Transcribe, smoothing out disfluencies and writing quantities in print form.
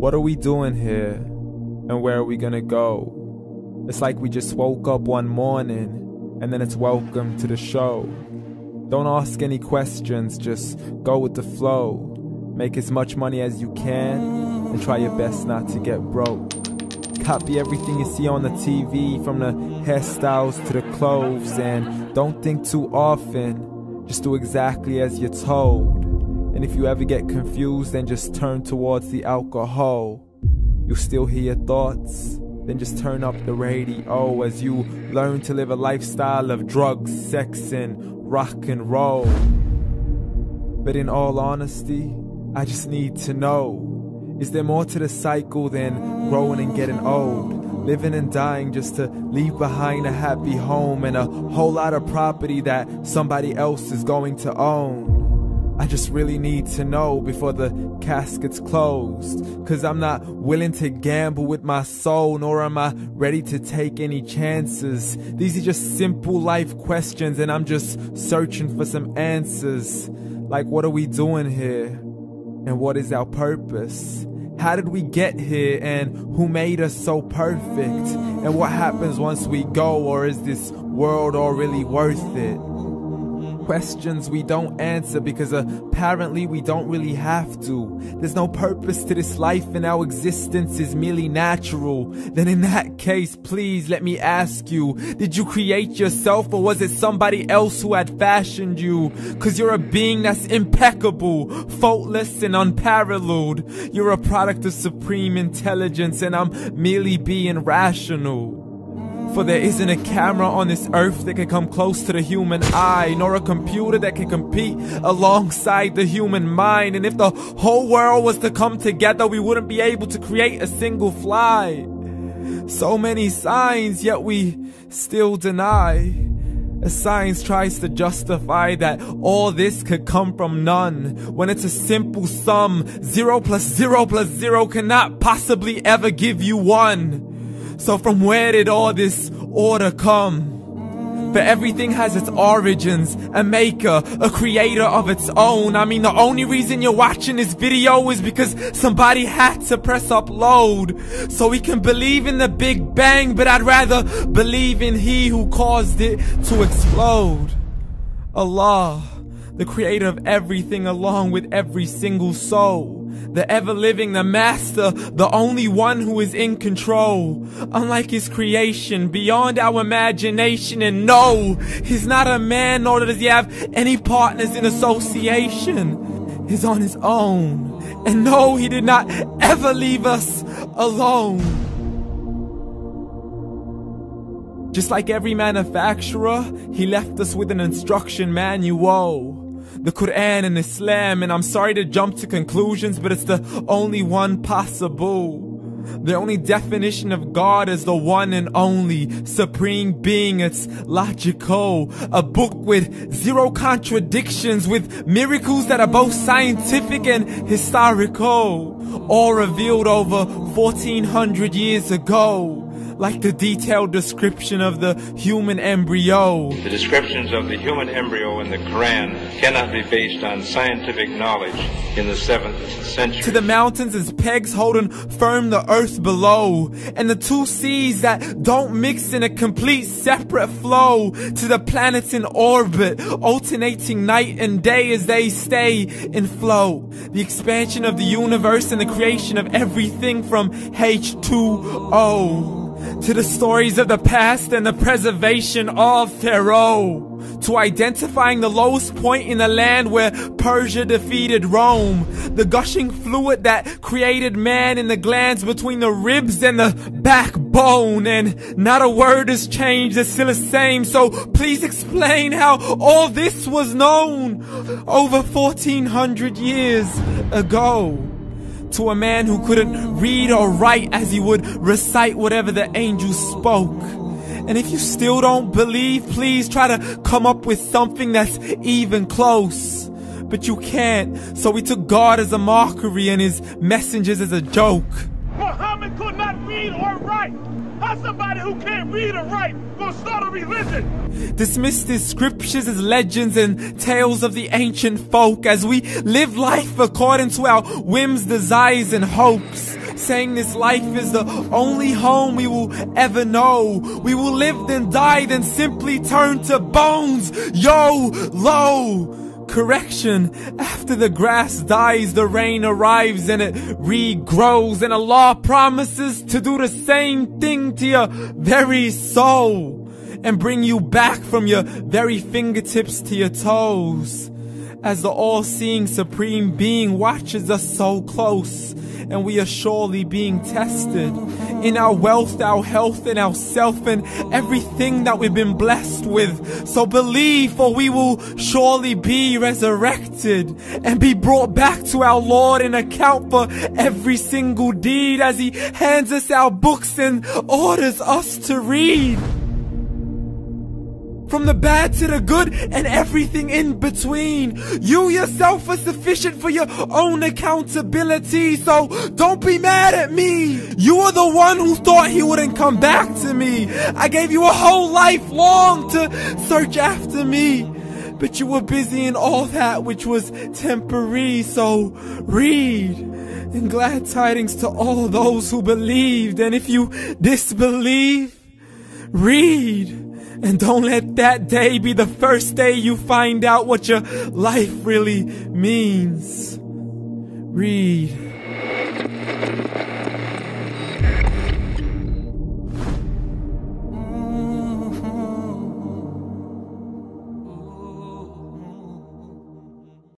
What are we doing here? And where are we gonna go? It's like we just woke up one morning and then it's welcome to the show. Don't ask any questions, just go with the flow. Make as much money as you can and try your best not to get broke. Copy everything you see on the TV, from the hairstyles to the clothes, and don't think too often, just do exactly as you're told. And if you ever get confused, then just turn towards the alcohol. You'll still hear your thoughts, then just turn up the radio as you learn to live a lifestyle of drugs, sex, and rock and roll. But in all honesty, I just need to know, is there more to the cycle than growing and getting old? Living and dying just to leave behind a happy home and a whole lot of property that somebody else is going to own. I just really need to know before the casket's closed, 'cause I'm not willing to gamble with my soul, nor am I ready to take any chances. These are just simple life questions and I'm just searching for some answers. Like, what are we doing here? And what is our purpose? How did we get here, and who made us so perfect? And what happens once we go, or is this world all really worth it? Questions we don't answer because apparently we don't really have to. There's no purpose to this life and our existence is merely natural. Then in that case, please let me ask you, did you create yourself, or was it somebody else who had fashioned you? 'Cause you're a being that's impeccable, faultless and unparalleled. You're a product of supreme intelligence and I'm merely being rational. For there isn't a camera on this earth that can come close to the human eye, nor a computer that can compete alongside the human mind. And if the whole world was to come together, we wouldn't be able to create a single fly. So many signs, yet we still deny. As science tries to justify that all this could come from none, when it's a simple sum. 0 plus 0 plus 0 cannot possibly ever give you 1. So from where did all this order come? For everything has its origins, a maker, a creator of its own. I mean, the only reason you're watching this video is because somebody had to press upload. So we can believe in the Big Bang, but I'd rather believe in He who caused it to explode. Allah, the creator of everything along with every single soul. The ever-living, the master, the only one who is in control. Unlike his creation, beyond our imagination. And no, he's not a man, nor does he have any partners in association. He's on his own. And no, he did not ever leave us alone. Just like every manufacturer, he left us with an instruction manual. The Quran and Islam, and I'm sorry to jump to conclusions, but it's the only one possible. The only definition of God is the one and only supreme being. It's logical, a book with 0 contradictions, with miracles that are both scientific and historical, all revealed over 1400 years ago. Like the detailed description of the human embryo. The descriptions of the human embryo in the Quran cannot be based on scientific knowledge in the 7th century. To the mountains as pegs holding firm the earth below, and the 2 seas that don't mix in a complete separate flow. To the planets in orbit, alternating night and day as they stay in flow. The expansion of the universe and the creation of everything from H2O. To the stories of the past and the preservation of Pharaoh. To identifying the lowest point in the land where Persia defeated Rome. The gushing fluid that created man in the glands between the ribs and the backbone. And not a word has changed, it's still the same. So please explain how all this was known over 1400 years ago. To a man who couldn't read or write, as he would recite whatever the angels spoke. And if you still don't believe, please try to come up with something that's even close. But you can't, so we took God as a mockery and his messengers as a joke. Muhammad could not read or write. How's somebody who can't read or write gonna start a religion? Dismiss his scriptures as legends and tales of the ancient folk, as we live life according to our whims, desires, and hopes. saying this life is the only home we will ever know. We will live then die, then simply turn to bones. YOLO! Correction, after the grass dies, the rain arrives and it regrows, and Allah promises to do the same thing to your very soul and bring you back from your very fingertips to your toes, as the all-seeing supreme being watches us so close, and we are surely being tested in our wealth, our health, and our self, and everything that we've been blessed with. So believe, for we will surely be resurrected and be brought back to our Lord and account for every single deed, as He hands us our books and orders us to read. From the bad to the good and everything in between. You yourself are sufficient for your own accountability, so don't be mad at me. You are the one who thought He wouldn't come back to me. I gave you a whole life long to search after me, but you were busy in all that which was temporary. So read, and glad tidings to all those who believed. And if you disbelieve, read. And don't let that day be the first day you find out what your life really means. Read.